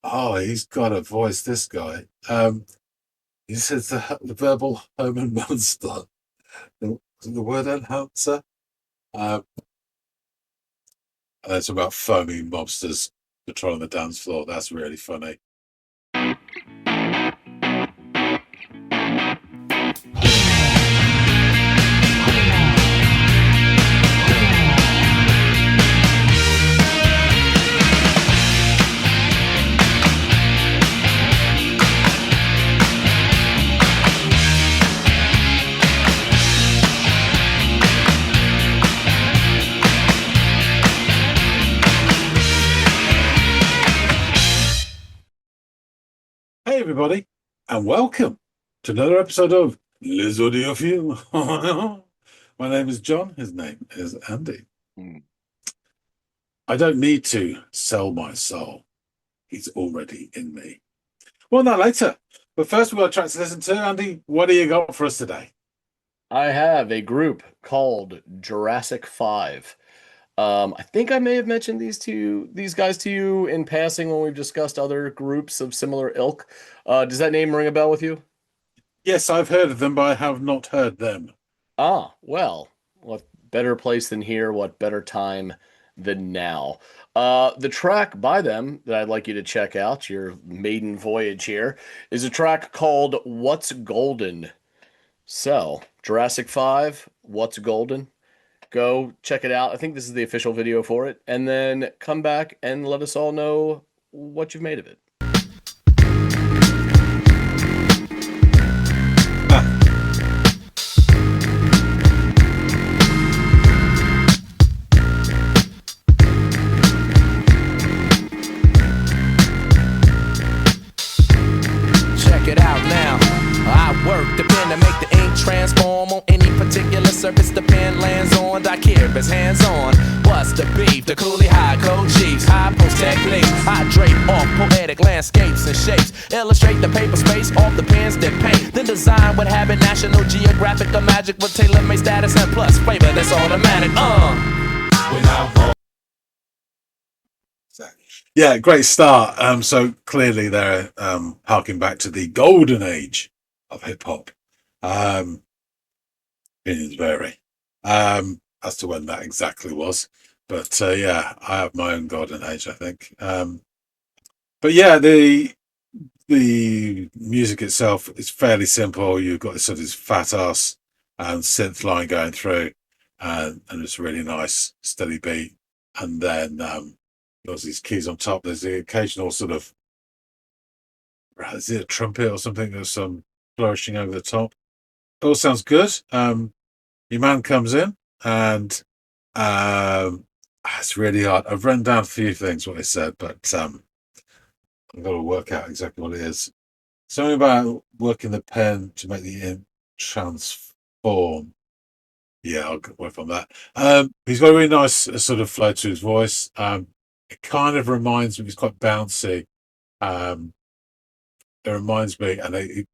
Oh, he's got a voice, this guy. He says the verbal Homer monster, the word enhancer. Um, and it's about foaming mobsters patrolling the dance floor. That's really funny. Hey, everybody, and welcome to another episode of Les Audiophiles. My name is John. His name is Andy. I don't need to sell my soul. He's already in me. Well, now later. But first, we've got a track to listen to. Andy, what do you got for us today? I have a group called Jurassic 5. I think I may have mentioned these guys to you in passing when we've discussed other groups of similar ilk. Does that name ring a bell with you? Yes, I've heard of them, but I have not heard them. Well, what better place than here? What better time than now? The track by them that I'd like you to check out, your maiden voyage here, is a track called What's Golden. So, Jurassic 5, What's Golden? Go check it out. I think this is the official video for it. And then come back and let us all know what you've made of it. Check it out now. I work the pen to make the ink transform on any particular surface the pen lands on. I care if it's hands on. What's the beef? The coolie high code chiefs, high post techniques. I drape off poetic landscapes and shapes. Illustrate the paper space off the pens that paint. Then design what habit National Geographic or magic with tailor-made status and plus flavor that's automatic. Yeah, great start. So clearly they're harking back to the golden age of hip hop. Opinions vary as to when that exactly was, but yeah, I have my own golden age, I think. But yeah, the music itself is fairly simple. You've got this sort of fat ass synth line going through, and it's a really nice steady beat, and then there's these keys on top. There's the occasional sort of, is it a trumpet or something? There's some flourishing over the top. It all sounds good. Your man comes in and it's really hard. I've written down a few things what he said, but I've got to work out exactly what it is. Something about working the pen to make the ink transform. Yeah, I'll work on that. He's got a really nice sort of flow to his voice. It kind of reminds me, it's quite bouncy. It reminds me, and it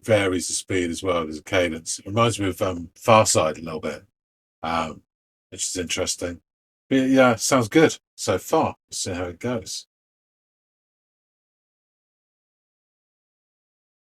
varies the speed as well. There's a cadence. It reminds me of Far Side a little bit, which is interesting. But yeah, sounds good so far. We'll see how it goes.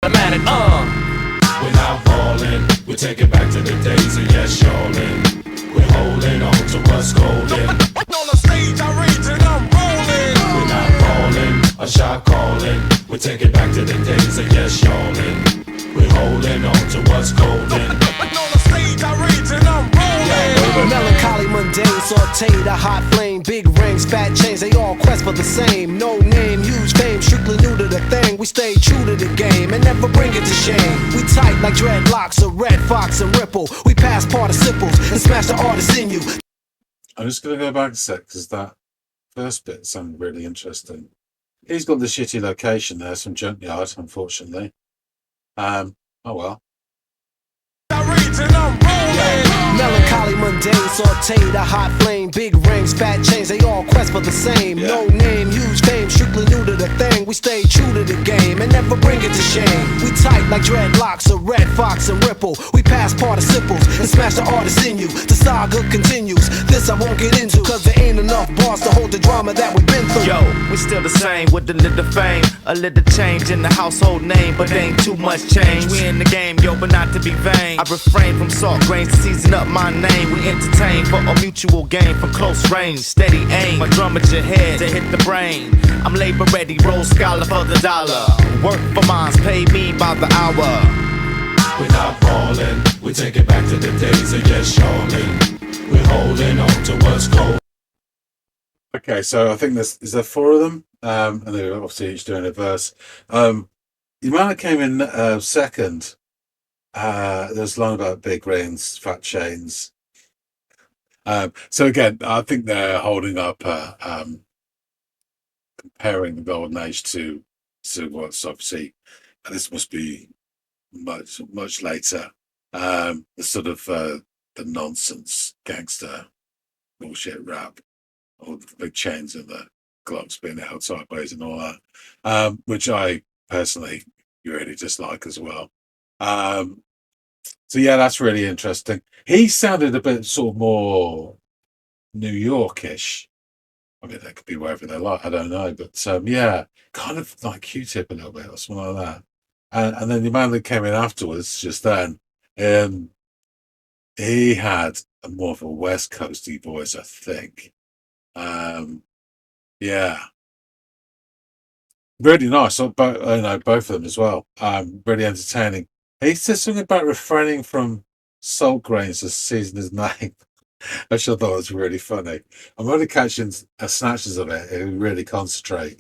Automatic, We're not falling, we take it back to the days of yes, y'allin'. We're holding on to what's golden. On the stage, I rage and I'm rolling. We're not falling, a shot calling. We take it back to the days of yes, y'allin'. We're holding on to what's golden. On the stage, I rage and I'm rolling. Melancholy, mundane, sauteed, a hot flame, big rings, fat chains, they all quest for the same. No name, huge fame, strictly new to the thing. We stay true to the game and never bring it to shame. We tight like dreadlocks, a red fox and ripple. We pass participles and smash the artists in you. I'm just going to go back a sec because that first bit sounded really interesting. He's got the shitty location there, some junkyard, unfortunately. Oh well. I rage and I'm rolling. Melancholy, mundane, sauteed, a hot flame, big rings, fat chains, they all quest for the same. Yeah. No name, huge fame, strictly new to the thing. We stay true to the game and never bring it to shame. We tight like dreadlocks, a red fox and ripple. We pass participles and smash the artist in you. The saga continues. This I won't get into, cause there ain't enough bars to hold the drama that we've been through. Yo, we still the same with a little fame, a little change in the household name, but ain't too much change. We in the game, yo, but not to be vain. I refrain from salt grains to season up my name. We entertain for a mutual gain from close range, steady aim. My drum at your head to hit the brain. I'm labor ready, roll scholar for the dollar. Work for mines, pay me by the hour. We're not falling, we take it back to the days of yes, surely. We're holding on to what's cold. Okay, so I think is there 4 of them, and they're obviously each doing a verse. The man that came in second, there's a line about big rings, fat chains. So again, I think they're holding up, comparing the golden age to what's obviously, and this must be much later. The sort of the nonsense gangster bullshit rap, all the big chains and the Glocks being held sideways and all that, which I personally really dislike as well. So yeah, that's really interesting. He sounded a bit sort of more New Yorkish. I mean, that could be wherever they like, I don't know, but yeah, kind of like Q-Tip a little bit or something like that. And then the man that came in afterwards, just then, he had a more of a West Coasty voice, I think. Yeah, really nice. So, both of them as well. Really entertaining. He said something about refraining from salt grains to season his name, which I thought was really funny. I'm only catching snatches of it. It really concentrate.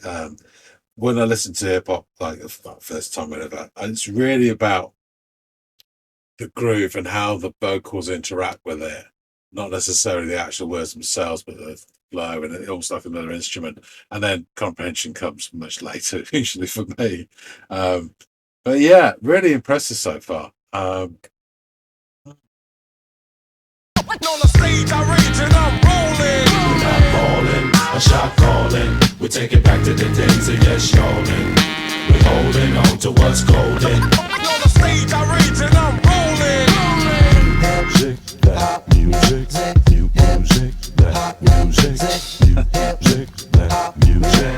When I listen to hip hop, like the first time, whatever, and it's really about the groove and how the vocals interact with it, not necessarily the actual words themselves, but the flow, and it's almost like another instrument. And then comprehension comes much later, usually for me. But yeah, really impressive so far. On the stage, I rage and I'm rolling. We're not falling, a shot calling. We take it back to the days of yes, y'allin'. We're holding on to what's golden. On the stage, I rage and I'm rolling. Music, that music, new music, that music, new music, that music,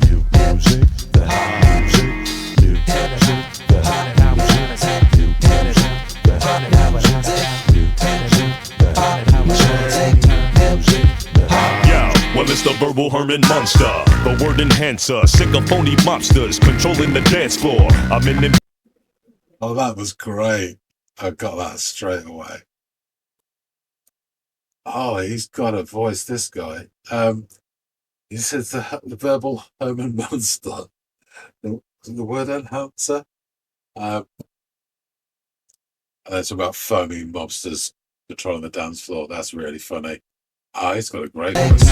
new music, that music, new music, that music, new music, that well, it's the verbal Herman monster, the word enhancer, sick of phony mobsters controlling the dance floor. I'm in the. Oh, that was great. I got that straight away. Oh, he's got a voice, this guy. He says the verbal Herman monster, the word enhancer. And it's about foamy mobsters patrolling the dance floor. That's really funny. He's got a great voice.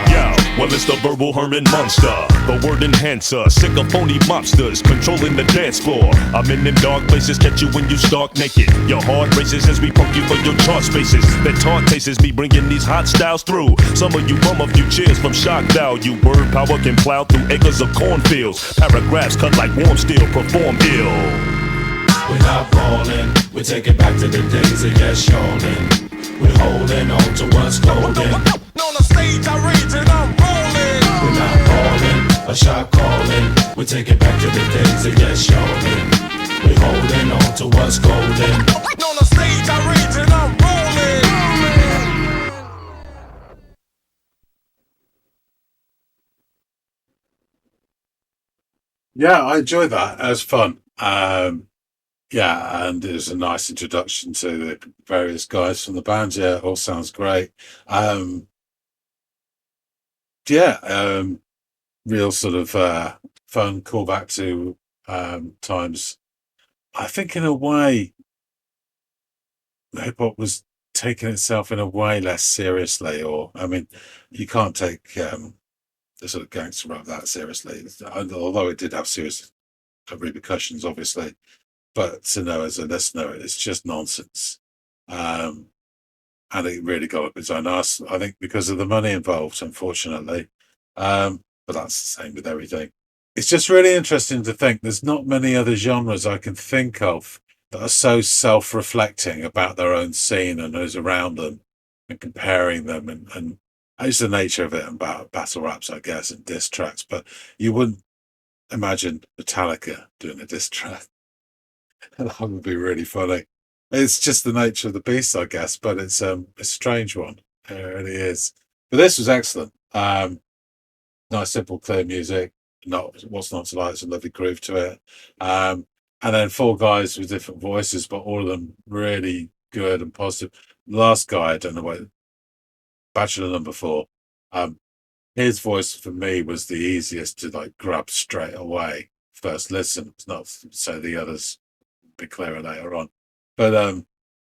Yeah, well, it's the verbal Herman monster, the word enhancer, sick of phony mobsters controlling the dance floor. I'm in them dark places, catch you when you stark naked. Your heart races as we poke you for your chart spaces. That taunt tastes me bringing these hot styles through. Some of you bum a few cheers from shock value. Word power can plow through acres of cornfields. Paragraphs cut like warm steel, perform ill. We're not falling, we take it back to the days of yes, y'allin'. We're holding on to what's golden. On the stage, I rage and I'm rolling. We're not falling, a shot calling. We take it back to the days of yes, y'allin'. We're holding on to what's golden. On the stage, I rage and I'm rolling. Yeah, I enjoyed that. It was fun. Yeah, and it was a nice introduction to the various guys from the band. Yeah, it all sounds great. Yeah, real sort of fun callback to times. I think in a way, hip hop was taking itself in a way less seriously. Or I mean, you can't take the sort of gangster rap that seriously, although it did have serious repercussions, obviously. But to know as a listener, it's just nonsense. and it really got up its own arse, I think, because of the money involved, unfortunately. But that's the same with everything. It's just really interesting to think there's not many other genres I can think of that are so self-reflecting about their own scene and who's around them and comparing them, and it's the nature of it, and about battle raps, I guess, and diss tracks. But you wouldn't imagine Metallica doing a diss track. That would be really funny. It's just the nature of the beast, I guess, but it's a strange one. It really is. But this was excellent. Nice, simple, clear music. Not what's not to like. It's a lovely groove to it. And then 4 guys with different voices, but all of them really good and positive. The last guy, I don't know what, Bachelor number 4. His voice for me was the easiest to like grab straight away. First listen. It's not so the others be clearer later on. But and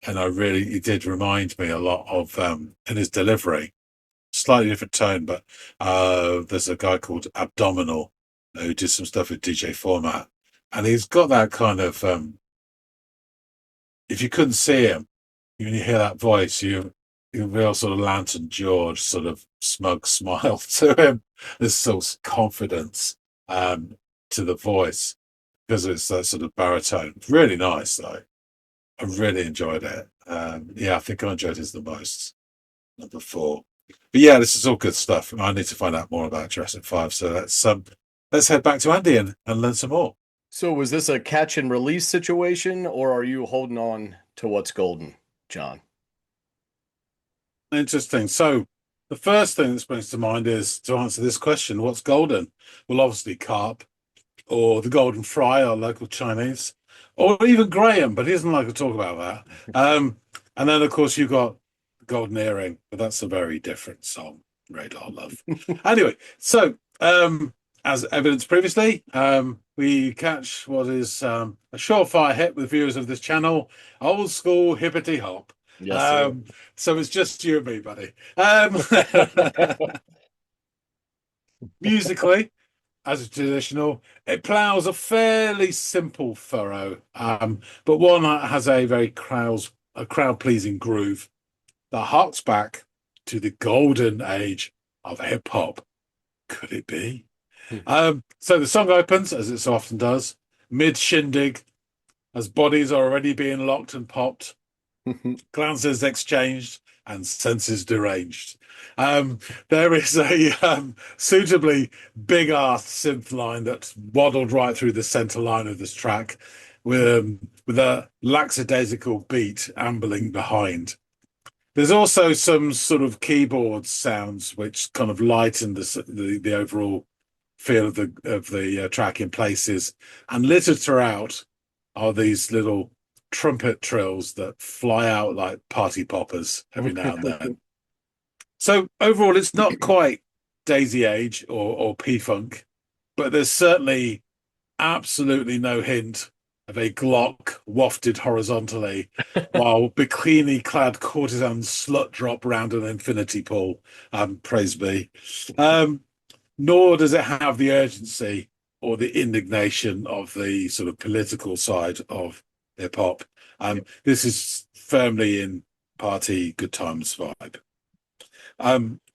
he did remind me a lot of in his delivery, slightly different tone, but there's a guy called Abdominal who did some stuff with DJ Format, and he's got that kind of if you couldn't see him, when you hear that voice, you real sort of Lantern George sort of smug smile to him. There's sort of confidence to the voice because it's that sort of baritone. Really nice though. I really enjoyed it. Yeah, I think I enjoyed his the most. Number 4. But yeah, this is all good stuff. I need to find out more about Jurassic 5. So let's head back to Andy and learn some more. So was this a catch and release situation, or are you holding on to what's golden, John? Interesting. So the first thing that springs to mind is to answer this question: what's golden? Well, obviously carp, or the golden fry, our local Chinese, or even Graham, but he doesn't like to talk about that. And then, of course, you've got the golden earring, but that's a very different song, Radar Love. Anyway, so as evidenced previously, we catch what is a surefire hit with viewers of this channel, old school hippity hop. Yes, so it's just you and me, buddy. Musically, as a traditional, it ploughs a fairly simple furrow, but one that has a very crowd-pleasing groove that harks back to the golden age of hip hop. Could it be? So the song opens, as it so often does, mid shindig, as bodies are already being locked and popped, glances exchanged, and senses deranged. There is a suitably big ass synth line that's waddled right through the center line of this track, with a lackadaisical beat ambling behind. There's also some sort of keyboard sounds which kind of lighten the overall feel of the track in places, and littered throughout are these little trumpet trills that fly out like party poppers every now and then. So overall, it's not quite Daisy Age or P-Funk, but there's certainly absolutely no hint of a Glock wafted horizontally while bikini-clad courtesans slut drop round an infinity pool. Praise be. Nor does it have the urgency or the indignation of the sort of political side of hip hop. This is firmly in party good times vibe.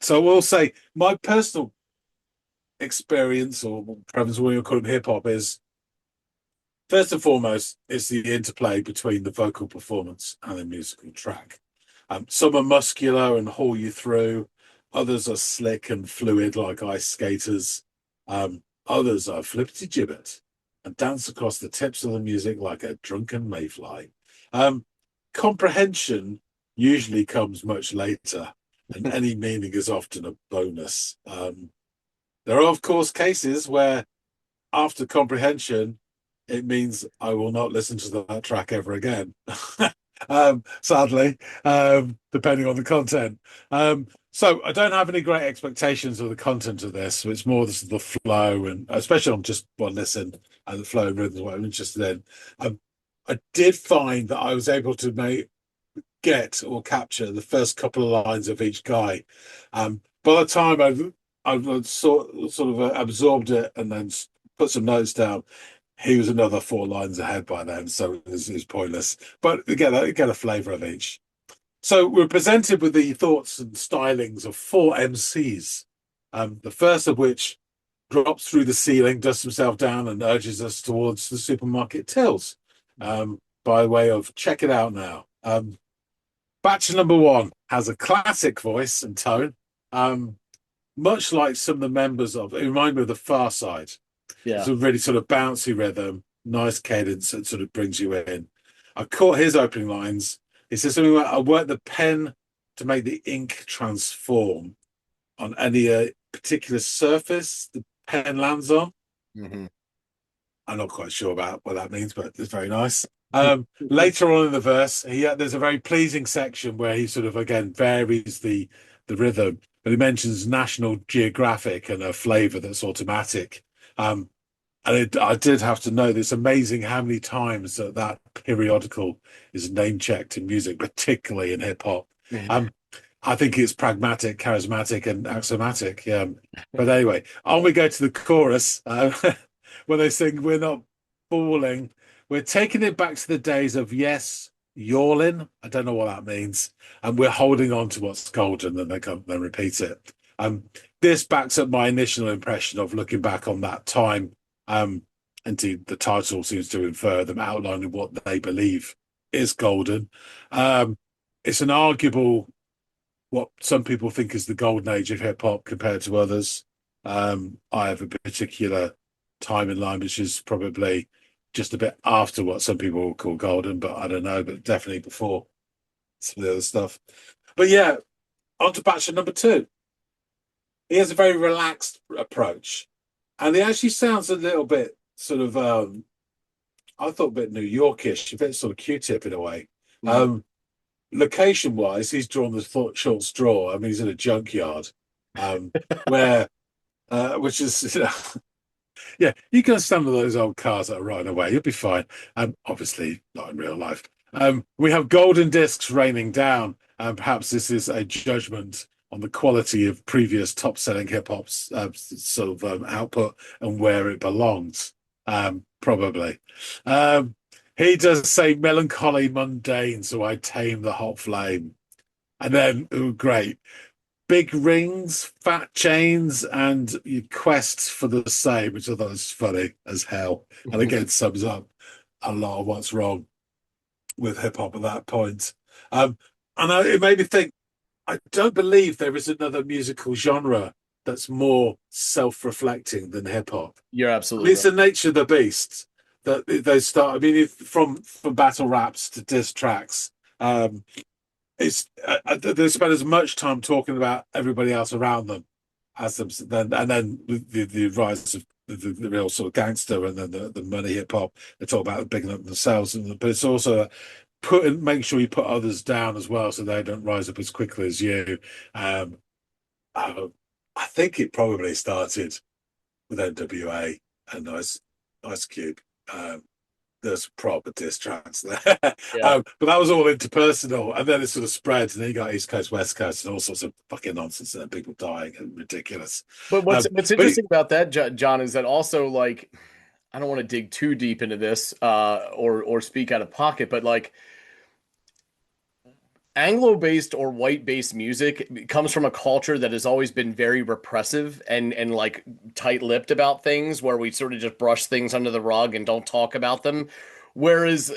So I will say my personal experience or preference, what you call it, hip hop, is first and foremost is the interplay between the vocal performance and the musical track. Some are muscular and haul you through. Others are slick and fluid like ice skaters. Others are flippity gibbet and dance across the tips of the music like a drunken mayfly. Comprehension usually comes much later, and any meaning is often a bonus. There are, of course, cases where after comprehension, it means I will not listen to that track ever again. Sadly, depending on the content. So I don't have any great expectations of the content of this. So it's more the flow, and especially on just one listen, and the flow and rhythm is what I'm interested in. I did find that I was able to get or capture the first couple of lines of each guy. By the time I've sort of absorbed it and then put some notes down, he was another 4 lines ahead by then, so it was pointless. But you get a flavour of each. So we're presented with the thoughts and stylings of four MCs. The first of which drops through the ceiling, dusts himself down, and urges us towards the supermarket tills. By way of check it out now. Batch number one has a classic voice and tone, much like some of the members of it. Remind me of the Far Side. Yeah. It's a really sort of bouncy rhythm, nice cadence that sort of brings you in. I caught his opening lines. He says something like, "I work the pen to make the ink transform on any particular surface the pen lands on." Mm-hmm. I'm not quite sure about what that means, but it's very nice. Later on in the verse, there's a very pleasing section where he sort of again varies the rhythm, but he mentions National Geographic and a flavour that's automatic. I did have to know, it's amazing how many times that periodical is name checked in music, particularly in hip hop. I think it's pragmatic, charismatic, and axiomatic. But anyway, on we go to the chorus when they sing, "We're not falling. We're taking it back to the days of yes, yawling." I don't know what that means. And we're holding on to what's golden, and they repeat it. This backs up my initial impression of looking back on that time. Indeed, the title seems to infer them outlining what they believe is golden. It's an arguable, what some people think is the golden age of hip hop compared to others. I have a particular time in line, which is probably just a bit after what some people will call golden, but I don't know, but definitely before some of the other stuff. But yeah, on to batch number two. He has a very relaxed approach, and he actually sounds a little bit sort of, I thought a bit New Yorkish, a bit sort of Q-tip in a way. Location-wise, he's drawn the short straw. I mean, he's in a junkyard, where, which is, yeah, you can stand with those old cars that are riding away. You'll be fine. Obviously, not in real life. We have golden discs raining down, and perhaps this is a judgment on the quality of previous top-selling hip-hop's sort of output and where it belongs. Probably. He does say melancholy mundane, so I tame the hot flame. And then, great. Big rings, fat chains, and your quests for the same, which I thought was funny as hell. And again, sums up a lot of what's wrong with hip hop at that point. It made me think, I don't believe there is another musical genre that's more self-reflecting than hip hop. You're absolutely It's the nature of the beast that they start. I mean, from battle raps to diss tracks, it's they spend as much time talking about everybody else around them as them. Then the rise of the real sort of gangster and then the money hip hop. They talk about bigging up themselves, but it's also make sure you put others down as well, so they don't rise up as quickly as you. I think it probably started with NWA and Ice Cube. There's proper diss tracks there. But that was all interpersonal, and then it sort of spread, and then you got East Coast, West Coast, and all sorts of fucking nonsense, and people dying and ridiculous. But what's interesting about that, John, is that also, like, I don't want to dig too deep into this or speak out of pocket, but like Anglo-based or white-based music comes from a culture that has always been very repressive and like tight-lipped about things, where we sort of just brush things under the rug and don't talk about them. Whereas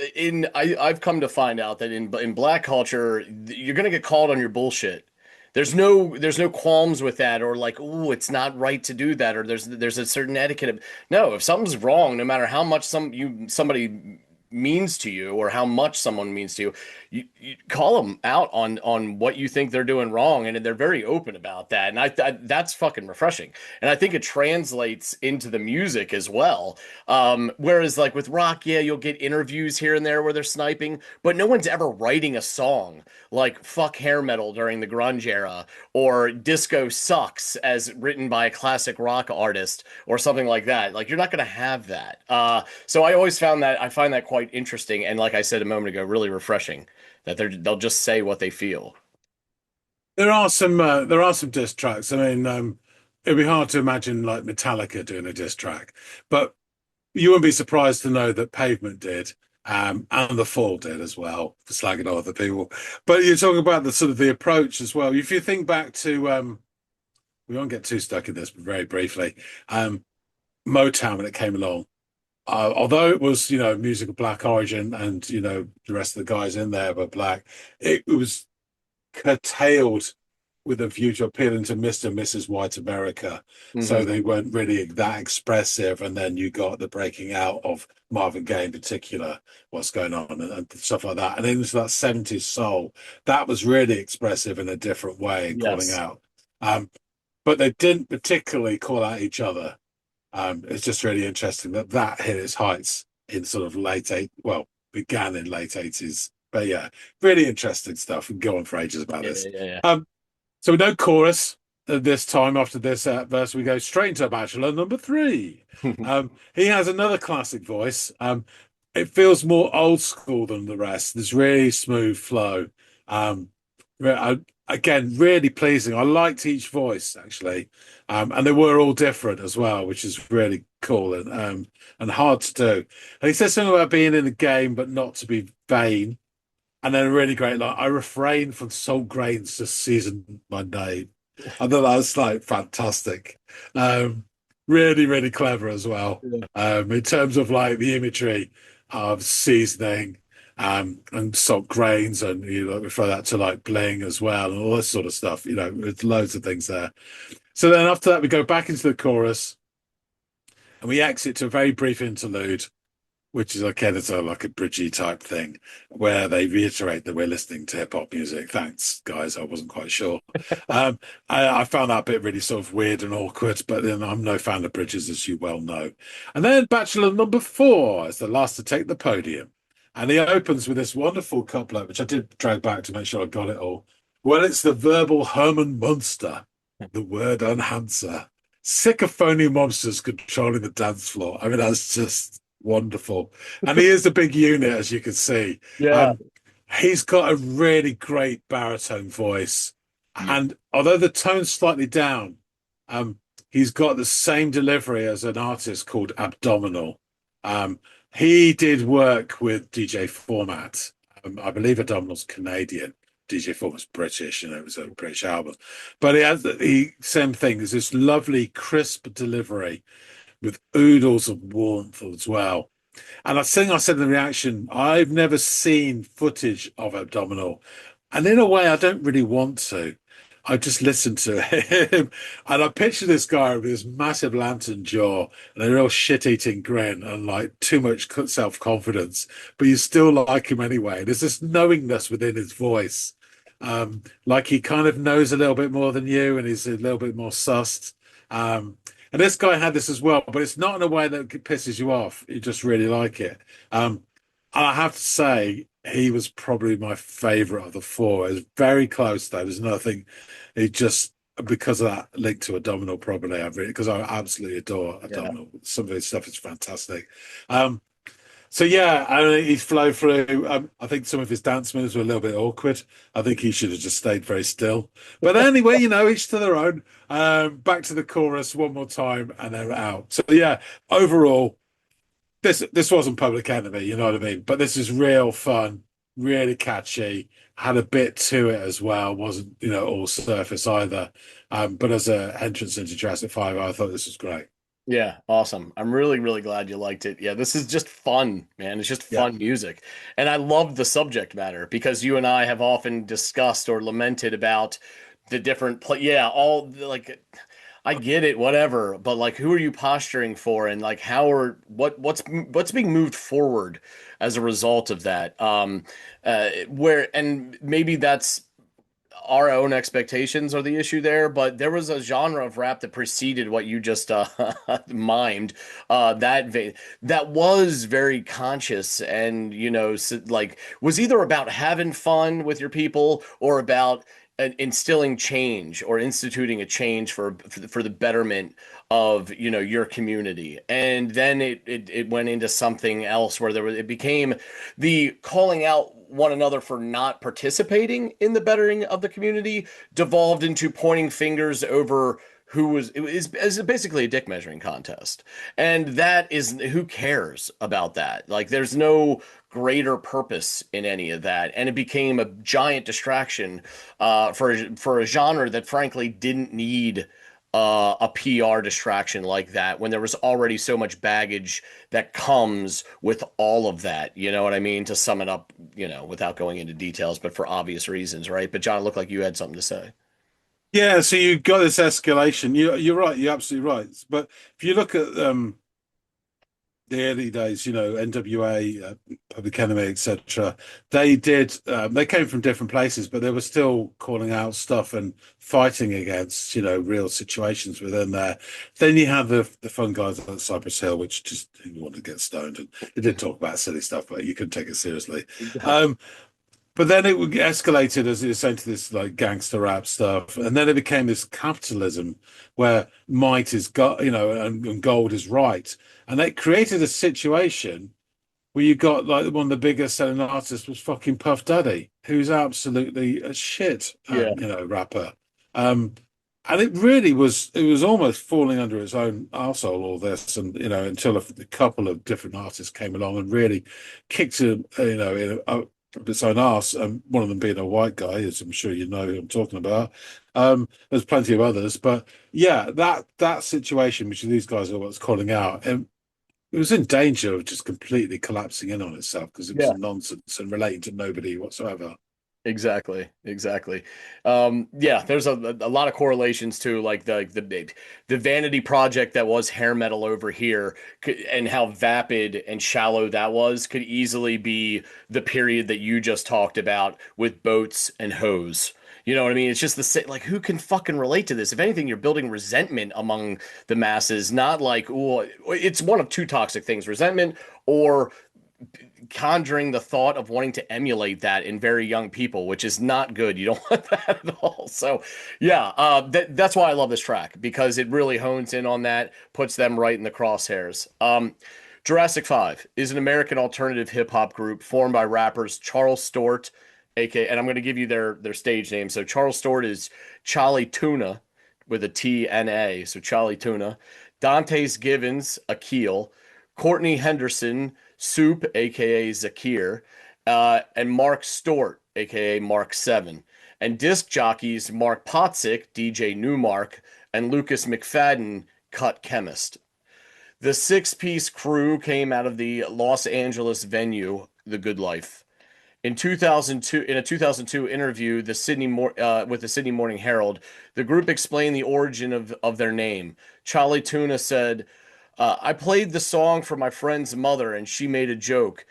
I've come to find out that in black culture, you're gonna get called on your bullshit. There's no qualms with that, or like, oh, it's not right to do that, or there's a certain etiquette. No, if something's wrong, no matter how much somebody means to you or how much someone means to you, you call them out on what you think they're doing wrong, and they're very open about that. And I that's fucking refreshing, and I think it translates into the music as well. Whereas like with rock, yeah, you'll get interviews here and there where they're sniping, but no one's ever writing a song like "fuck hair metal" during the grunge era, or "disco sucks" as written by a classic rock artist, or something like that. Like, you're not going to have that. So I find that quite interesting, and like I said a moment ago, really refreshing that they'll just say what they feel. There are some diss tracks. I mean, it'd be hard to imagine like Metallica doing a diss track, but you wouldn't be surprised to know that Pavement did. And the Fall did as well, for slagging off other people. But you're talking about the sort of the approach as well. If you think back to, we won't get too stuck in this, but very briefly, Motown when it came along, although it was, music of black origin and, the rest of the guys in there were black, it was curtailed with a view to appealing to Mr. and Mrs. White America. So they weren't really that expressive. And then you got the breaking out of Marvin Gaye in particular, what's going on and stuff like that. And into that 70s soul, that was really expressive in a different way, calling Yes. out. But they didn't particularly call out each other. It's just really interesting that hit its heights in sort of began in late 80s. But yeah, really interesting stuff. We can go on for ages about this. Yeah. So no chorus this time. After this verse, we go straight into Bachelor number 3. He has another classic voice. It feels more old school than the rest. There's really smooth flow. Again, really pleasing. I liked each voice actually, and they were all different as well, which is really cool and hard to do. And he says something about being in the game, but not to be vain. And then a really great line, I refrain from salt grains to season my name. I thought that was like fantastic. Really, really clever as well. In terms of like the imagery of seasoning and salt grains, and refer that to like bling as well, and all this sort of stuff. With loads of things there. So then after that, we go back into the chorus and we exit to a very brief interlude, which is again, it's like a bridgy type thing where they reiterate that we're listening to hip hop music. Thanks, guys. I wasn't quite sure. I found that bit really sort of weird and awkward, but then I'm no fan of bridges, as you well know. And then Bachelor number 4 is the last to take the podium. And he opens with this wonderful couplet, which I did drag back to make sure I got it all. Well, it's the verbal Herman Munster, the word enhancer, sycophonia monsters controlling the dance floor. I mean, that's just wonderful. And he is a big unit, as you can see. Yeah. He's got a really great baritone voice. And although the tone's slightly down, he's got the same delivery as an artist called Abdominal. He did work with DJ Format. I believe Abdominal's Canadian. DJ Format's British, it was a British album. But he has the same thing. There's this lovely, crisp delivery with oodles of warmth as well. And I think I said in the reaction, I've never seen footage of Abdominal. And in a way, I don't really want to. I just listened to him. And I picture this guy with his massive lantern jaw and a real shit-eating grin and like too much self-confidence. But you still like him anyway. There's this knowingness within his voice. Like he kind of knows a little bit more than you and he's a little bit more sussed. And this guy had this as well, but it's not in a way that pisses you off. You just really like it. And I have to say, he was probably my favorite of the 4. It was very close, though. There's another thing. It just, because of that link to Abdominal, probably, because I absolutely adore Abdominal. Yeah. Some of his stuff is fantastic. So, yeah, I mean, he flowed through. I think some of his dance moves were a little bit awkward. I think he should have just stayed very still. But anyway, each to their own. Back to the chorus one more time, and they're out. So, yeah, overall, this wasn't Public Enemy, you know what I mean? But this is real fun, really catchy, had a bit to it as well. Wasn't, all surface either. But as an entrance into Jurassic 5, I thought this was great. Yeah, awesome. I'm really, really glad you liked it. Yeah, this is just fun, man. It's just fun music. And I love the subject matter because you and I have often discussed or lamented about the different I get it, whatever, but like who are you posturing for and like what's being moved forward as a result of that? And maybe that's our own expectations are the issue there, but there was a genre of rap that preceded what you just mimed that was very conscious and was either about having fun with your people or about instilling change or instituting a change for the betterment of your community. And then it went into something else where it became the calling out one another for not participating in the bettering of the community devolved into pointing fingers over is basically a dick measuring contest. And that is, who cares about that? Like, there's no greater purpose in any of that. And it became a giant distraction for a genre that frankly didn't need a PR distraction like that when there was already so much baggage that comes with all of that. You know what I mean? To sum it up, without going into details, but for obvious reasons, right? But John, it looked like you had something to say. Yeah, so you got this escalation. You're right. You're absolutely right. But if you look at the early days, NWA, Public Enemy, etc., they did. They came from different places, but they were still calling out stuff and fighting against, real situations within there. Then you have the fun guys at Cypress Hill, which just you want to get stoned, and they did talk about silly stuff, but you couldn't take it seriously. But then it escalated as it was into this like gangster rap stuff, and then it became this capitalism where might is got, and gold is right, and it created a situation where you got like one of the biggest selling artists was fucking Puff Daddy, who's absolutely a shit, Yeah. rapper. And it was almost falling under its own arsehole, all this, and until a couple of different artists came along and really kicked it, its own arse, one of them being a white guy, as I'm sure you know who I'm talking about. There's plenty of others, but yeah, that situation, which these guys are what's calling out, and it was in danger of just completely collapsing in on itself because it was nonsense and relating to nobody whatsoever. Exactly. Yeah, there's a lot of correlations to like the vanity project that was hair metal over here, and how vapid and shallow that was could easily be the period that you just talked about with boats and hoes. You know what I mean? It's just the same. Like, who can fucking relate to this? If anything, you're building resentment among the masses, not like, oh, it's one of two toxic things: resentment or conjuring the thought of wanting to emulate that in very young people, which is not good. You don't want that at all. So, yeah, that's why I love this track, because it really hones in on that, puts them right in the crosshairs. Jurassic 5 is an American alternative hip hop group formed by rappers Charles Stort, aka, and I'm going to give you their stage name. So Charles Stort is Charlie Tuna with a T N A, so Charlie Tuna. Dantes Givens, Akil. Courtney Henderson, Soup, aka Zakir, and Mark Stort, aka Mark 7, and disc jockeys Mark Potzik, DJ Newmark, and Lucas McFadden, Cut Chemist. The six-piece crew came out of the Los Angeles venue, The Good Life. In a 2002 interview, with the Sydney Morning Herald, the group explained the origin of their name. Charlie Tuna said, I played the song for my friend's mother, and she made a joke.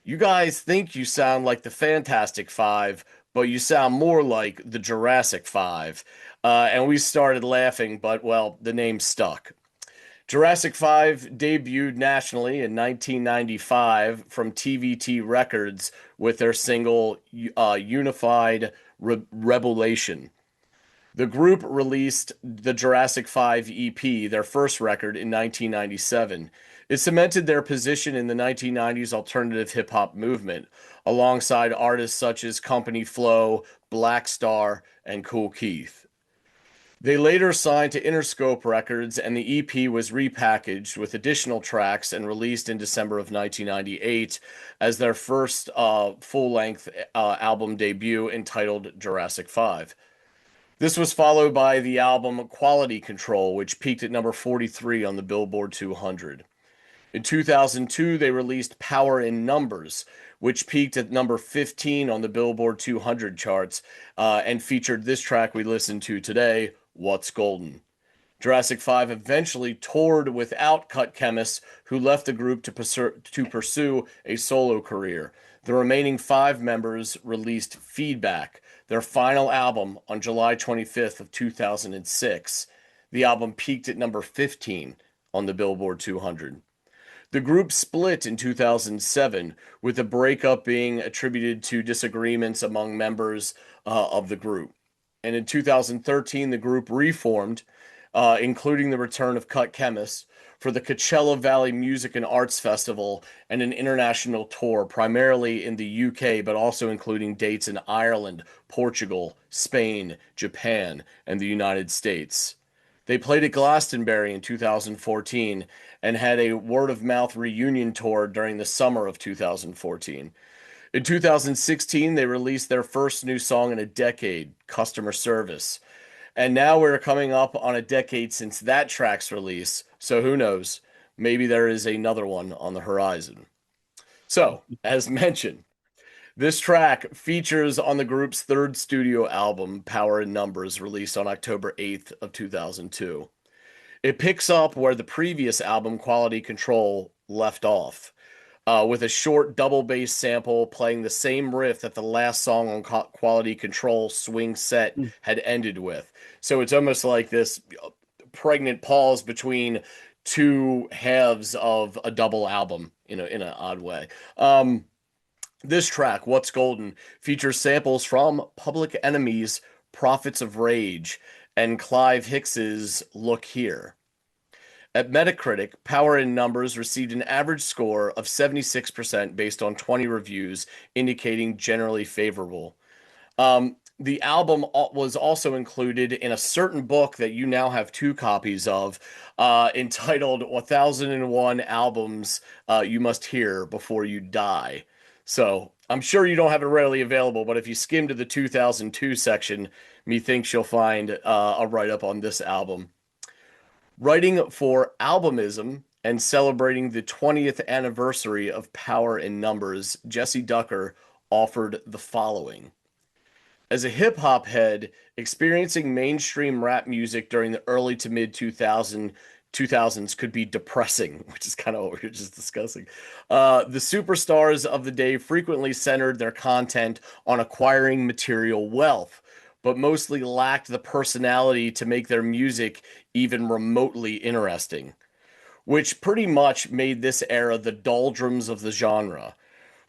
You guys think you sound like the Fantastic Five, but you sound more like the Jurassic Five. And we started laughing, but, well, the name stuck. Jurassic 5 debuted nationally in 1995 from TVT Records with their single Unified Revelation. The group released the Jurassic 5 EP, their first record, in 1997. It cemented their position in the 1990s alternative hip hop movement, alongside artists such as Company Flow, Black Star, and Kool Keith. They later signed to Interscope Records, and the EP was repackaged with additional tracks and released in December of 1998 as their first full-length album debut, entitled Jurassic 5. This was followed by the album Quality Control, which peaked at number 43 on the Billboard 200. In 2002, they released Power in Numbers, which peaked at number 15 on the Billboard 200 charts, and featured this track we listened to today, What's Golden. Jurassic 5 eventually toured without Cut Chemist, who left the group to pursue a solo career. The remaining 5 members released Feedback, their final album, on July 25th of 2006. The album peaked at number 15 on the Billboard 200. The group split in 2007, with the breakup being attributed to disagreements among members of the group. And in 2013, the group reformed, including the return of Cut Chemist, for the Coachella Valley Music and Arts Festival and an international tour, primarily in the UK, but also including dates in Ireland, Portugal, Spain, Japan, and the United States. They played at Glastonbury in 2014 and had a word of mouth reunion tour during the summer of 2014. In 2016, they released their first new song in a decade, Customer Service. And now we're coming up on a decade since that track's release, so who knows? Maybe there is another one on the horizon. So, as mentioned, this track features on the group's third studio album, Power in Numbers, released on October 8th of 2002. It picks up where the previous album, Quality Control, left off, with a short double bass sample playing the same riff that the last song on Quality Control, Swing Set, had ended with. So it's almost like this pregnant pause between two halves of a double album, in an odd way. This track, What's Golden, features samples from Public Enemy's Prophets of Rage and Clive Hicks's Look Here. At Metacritic, Power in Numbers received an average score of 76% based on 20 reviews, indicating generally favorable. The album was also included in a certain book that you now have 2 copies of, entitled 1001 Albums You Must Hear Before You Die. So I'm sure you don't have it readily available, but if you skim to the 2002 section, methinks you'll find a write-up on this album. Writing for Albumism and celebrating the 20th anniversary of Power in Numbers, Jesse Ducker offered the following. As a hip-hop head, experiencing mainstream rap music during the early to mid-2000s could be depressing, which is kind of what we were just discussing. The superstars of the day frequently centered their content on acquiring material wealth, but mostly lacked the personality to make their music even remotely interesting, which pretty much made this era the doldrums of the genre.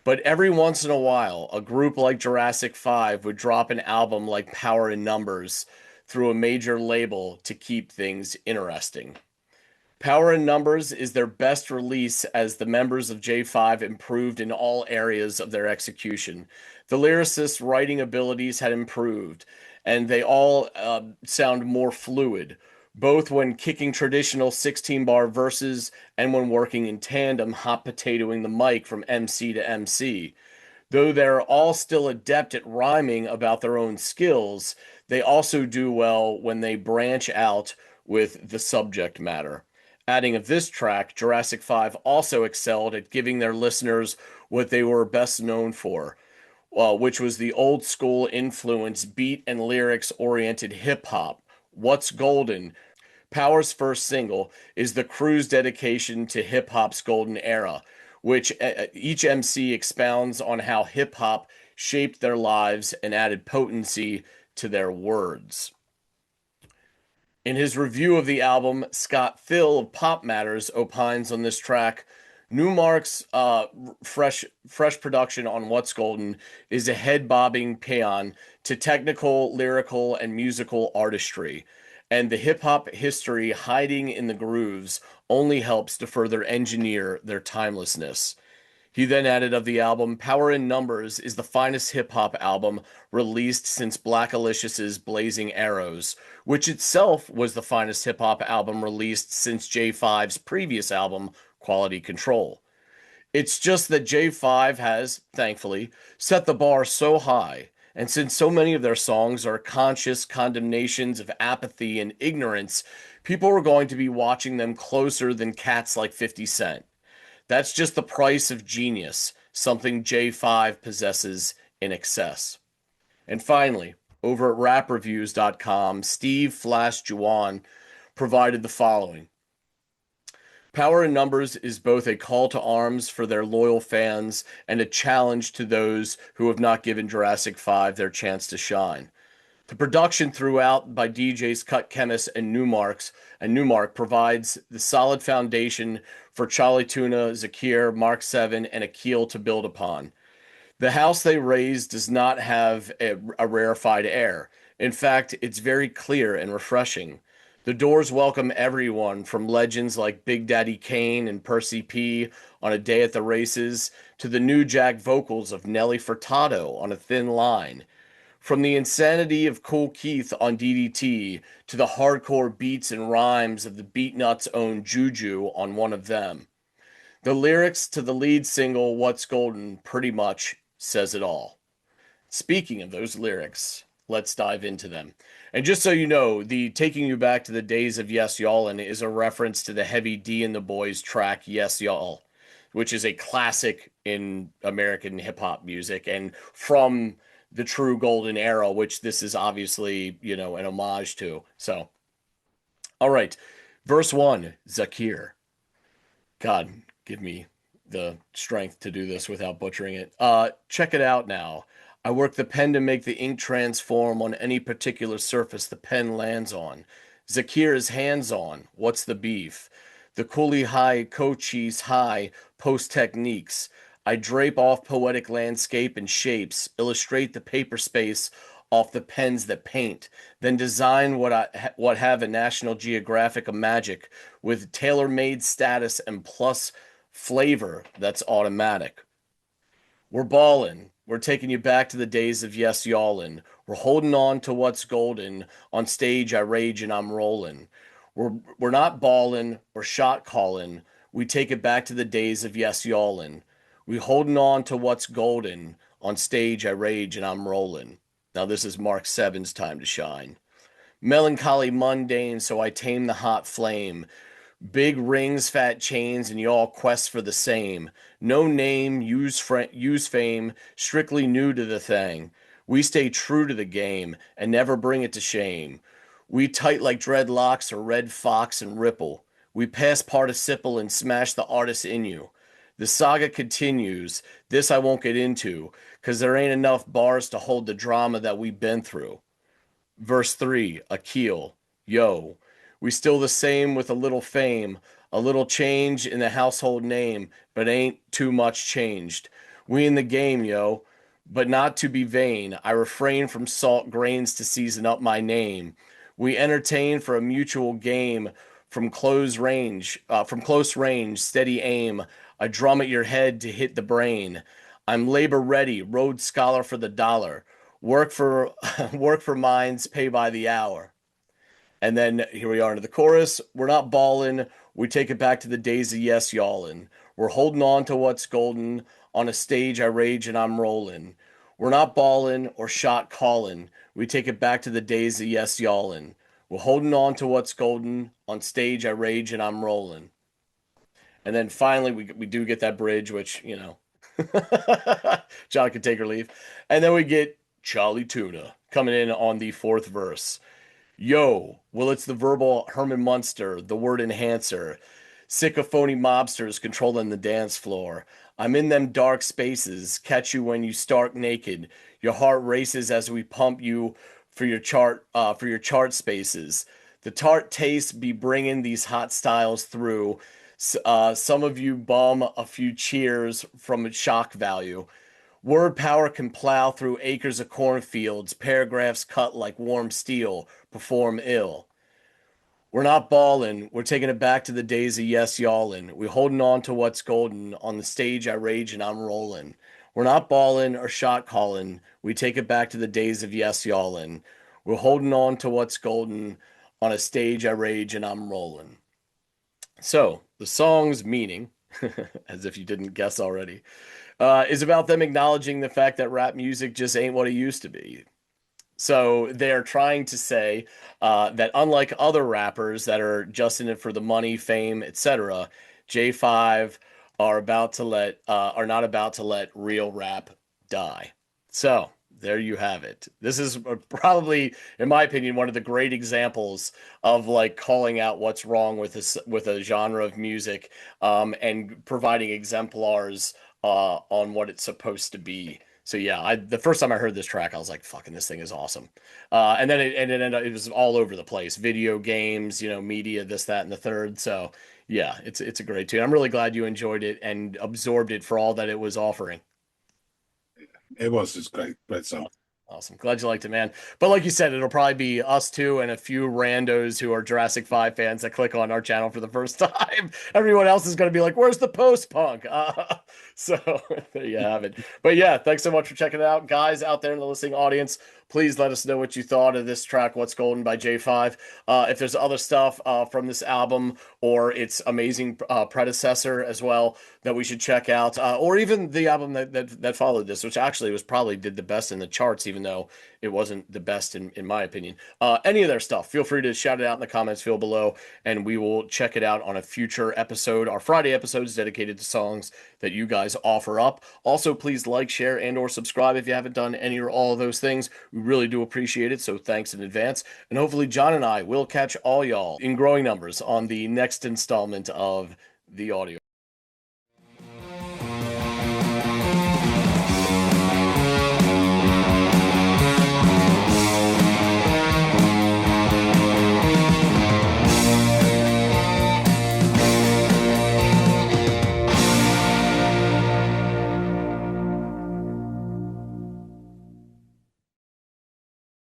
But every once in a while, a group like Jurassic 5 would drop an album like Power in Numbers through a major label to keep things interesting. Power in Numbers is their best release as the members of J5 improved in all areas of their execution. The lyricists' writing abilities had improved, and they all sound more fluid, both when kicking traditional 16-bar verses and when working in tandem, hot potatoing the mic from MC to MC. Though they're all still adept at rhyming about their own skills, they also do well when they branch out with the subject matter. Adding of this track, Jurassic 5 also excelled at giving their listeners what they were best known for, which was the old school influence beat and lyrics oriented hip hop. What's Golden, Power's first single, is the crew's dedication to hip hop's golden era, which each MC expounds on how hip hop shaped their lives and added potency to their words. In his review of the album, Scott Thill of Pop Matters opines on this track, Newmark's fresh production on What's Golden is a head-bobbing paean to technical, lyrical, and musical artistry, and the hip-hop history hiding in the grooves only helps to further engineer their timelessness. He then added of the album, Power in Numbers is the finest hip-hop album released since Black Alicious' Blazing Arrows, which itself was the finest hip-hop album released since J5's previous album, Quality Control. It's just that J5 has, thankfully, set the bar so high, and since so many of their songs are conscious condemnations of apathy and ignorance, people are going to be watching them closer than cats like 50 Cent. That's just the price of genius, something J5 possesses in excess. And finally, over at rapreviews.com, Steve Flash Juwan provided the following. Power in Numbers is both a call to arms for their loyal fans and a challenge to those who have not given Jurassic 5 their chance to shine. The production throughout by DJs Cut Chemist and Newmark provides the solid foundation for Charlie Tuna, Zakir, Mark 7, and Akil to build upon. The house they raised does not have a rarefied air. In fact, it's very clear and refreshing. The Doors welcome everyone from legends like Big Daddy Kane and Percy P on A Day at the Races to the new Jack vocals of Nelly Furtado on A Thin Line. From the insanity of Cool Keith on DDT to the hardcore beats and rhymes of the Beatnuts' own Juju on one of them. The lyrics to the lead single, What's Golden, pretty much says it all. Speaking of those lyrics, let's dive into them. And just so you know, the Taking You Back to the Days of Yes Y'allin' is a reference to the Heavy D and the Boys track Yes Y'all, which is a classic in American hip hop music and from the true golden era, which this is obviously, an homage to. So, all right. Verse 1, Zakir. God, give me the strength to do this without butchering it. Check it out now. I work the pen to make the ink transform on any particular surface the pen lands on. Zakir is hands-on. What's the beef? The coolie high, coaches high, post techniques. I drape off poetic landscape and shapes, illustrate the paper space off the pens that paint, then design what have a National Geographic of magic with tailor-made status and plus flavor that's automatic. We're ballin'. We're taking you back to the days of yes y'allin'. We're holding on to what's golden. On stage I rage and I'm rollin'. We're not ballin' or shot callin'. We take it back to the days of yes y'allin'. We holding on to what's golden. On stage I rage and I'm rollin'. Now this is Mark 7's time to shine. Melancholy mundane, so I tame the hot flame. Big rings, fat chains, and y'all quest for the same. No name, use fame, strictly new to the thing. We stay true to the game and never bring it to shame. We tight like dreadlocks or red fox and ripple. We pass participle and smash the artist in you. The saga continues. This I won't get into, 'cause there ain't enough bars to hold the drama that we've been through. Verse 3, Akil. Yo, we still the same with a little fame, a little change in the household name, but ain't too much changed. We in the game, yo, but not to be vain. I refrain from salt grains to season up my name. We entertain for a mutual game from close range, steady aim. I drum at your head to hit the brain. I'm labor ready, Rhodes Scholar for the dollar. Work for work for minds, pay by the hour. And then here we are into the chorus. We're not ballin'. We take it back to the days of yes y'allin'. We're holding on to what's golden. On a stage I rage and I'm rollin'. We're not ballin' or shot callin'. We take it back to the days of yes y'allin'. We're holding on to what's golden. On stage I rage and I'm rollin'. And then finally we do get that bridge, which, John could take or leave. And then we get Charlie Tuna coming in on the fourth verse. Yo, well, it's the verbal Herman Munster, the word enhancer. Sick of phony mobsters controlling the dance floor. I'm in them dark spaces, catch you when you stark naked. Your heart races as we pump you for your chart spaces. The tart taste be bringing these hot styles through. Some of you bum a few cheers from shock value. Word power can plow through acres of cornfields, paragraphs cut like warm steel, perform ill. We're not ballin', we're taking it back to the days of yes y'allin'. We're holding on to what's golden. On the stage I rage and I'm rollin'. We're not ballin' or shot callin'. We take it back to the days of yes y'allin'. We're holding on to what's golden. On a stage I rage and I'm rollin'. So, the song's meaning, as if you didn't guess already, is about them acknowledging the fact that rap music just ain't what it used to be. So they're trying to say that unlike other rappers that are just in it for the money, fame, etc., J5 are not about to let real rap die. So there you have it. This is probably, in my opinion, one of the great examples of like calling out what's wrong with a genre of music, and providing exemplars on what it's supposed to be. So yeah, the first time I heard this track, I was like, "Fucking, this thing is awesome." And then it was all over the place: video games, media, this, that, and the third. So yeah, it's a great tune. I'm really glad you enjoyed it and absorbed it for all that it was offering. It was just great song. Awesome. Glad you liked it, man. But like you said, it'll probably be us two and a few randos who are Jurassic 5 fans that click on our channel for the first time. Everyone else is going to be like, where's the post-punk? So there you have it. But yeah, thanks so much for checking it out. Guys out there in the listening audience, Please let us know what you thought of this track, What's Golden by J5. If there's other stuff from this album or its amazing predecessor as well that we should check out, or even the album that followed this, which actually was probably did the best in the charts, even though it wasn't the best in my opinion. Any of their stuff, feel free to shout it out in the comments field below, and we will check it out on a future episode. Our Friday episode is dedicated to songs that you guys offer up. Also, please like, share, and or subscribe if you haven't done any or all of those things. We really do appreciate it, so thanks in advance. And hopefully John and I will catch all y'all in growing numbers on the next installment of the Audio.